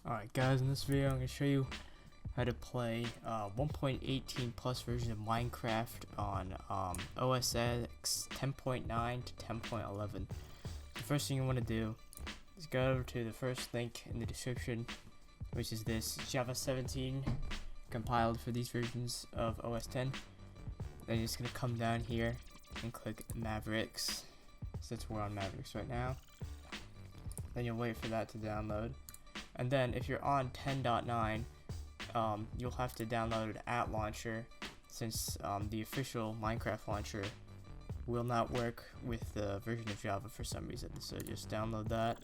Alright guys, in this video I'm going to show you how to play 1.18 plus version of Minecraft on OS X 10.9 to 10.11. The first thing you want to do is go over to the first link in the description, which is this Java 17 compiled for these versions of OS 10. Then you're just going to come down here and click Mavericks, since we're on Mavericks right now. Then you'll wait for that to download. And then if you're on 10.9, you'll have to download ATLauncher, since the official Minecraft launcher will not work with the version of Java for some reason. So just download that,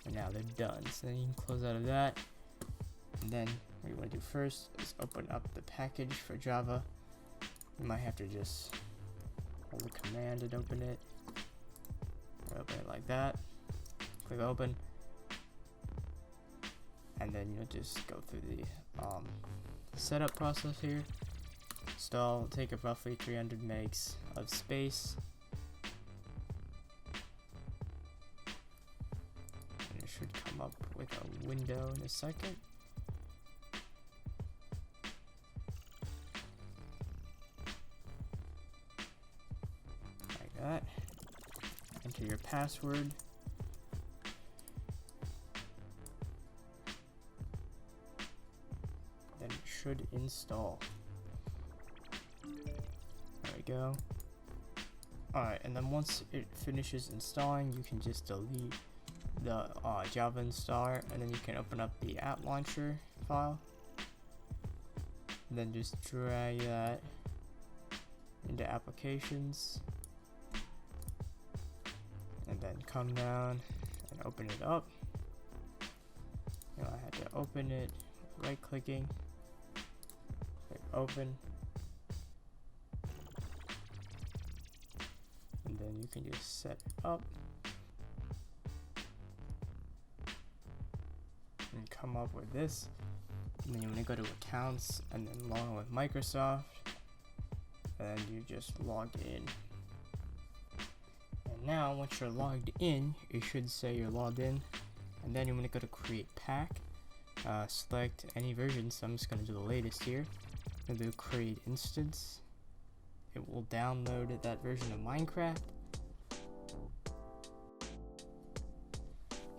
and now they're done. So then you can close out of that, and then what you want to do first is open up the package for Java. You might have to just hold the command and open it, or open it like that. Click open. And then you'll just go through the setup process here. Install, take up roughly 300 megs of space. And it should come up with a window in a second. Like that. Enter your password. Then it should install. There we go. Alright, and then once it finishes installing, you can just delete the Java installer, and then you can open up the ATLauncher file. And then just drag that into applications. And then come down and open it up. You know, I had to open it right clicking. Open, and then you can just set it up and come up with this. And then you want to go to accounts and then log in with Microsoft, and you just log in. And now once you're logged in, it should say you're logged in, and then you want to go to create pack, select any version. So I'm just going to do the latest here. And do create instance. It will download that version of Minecraft.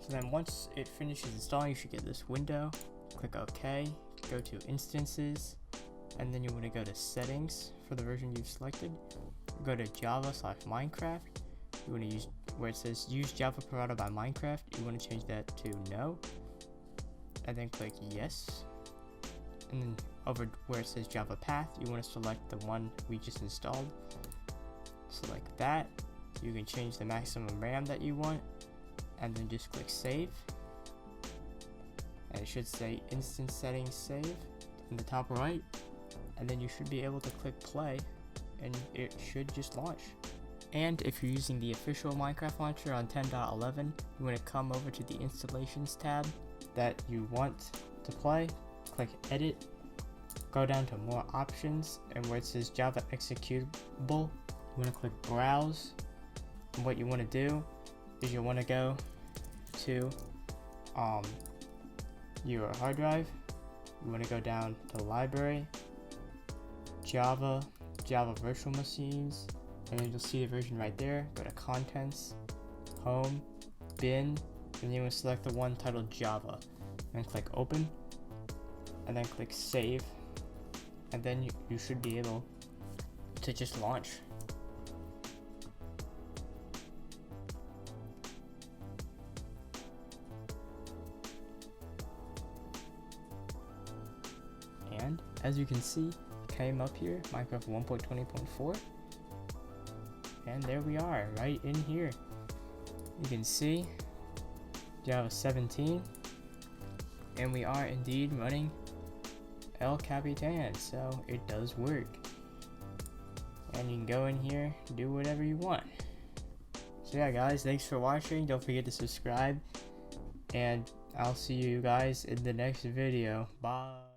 So then once it finishes installing, you should get this window. Click OK, go to instances, and then you want to go to settings for the version you've selected. Go to Java/Minecraft. You want to use where it says use Java provided by Minecraft. You want to change that to no, and then click yes. And then over where it says Java path, you want to select the one we just installed. Select that. You can change the maximum RAM that you want, and then just click save. And it should say instance settings save in the top right. And then you should be able to click play, and it should just launch. And if you're using the official Minecraft launcher on 10.11, you want to come over to the installations tab that you want to play. Click edit, go down to more options, and where it says Java executable, you want to click browse. And what you want to do is you want to go to your hard drive. You want to go down to library, Java virtual machines, and then you'll see the version right there. Go to contents, home, bin, and you want to select the one titled Java, and click open. And then click save, and then you should be able to just launch. And as you can see, it came up here, Minecraft 1.20.4, and there we are, right in here. You can see Java 17, and we are indeed running El Capitan, so it does work. And you can go in here, do whatever you want. So yeah guys, thanks for watching. Don't forget to subscribe, and I'll see you guys in the next video. Bye.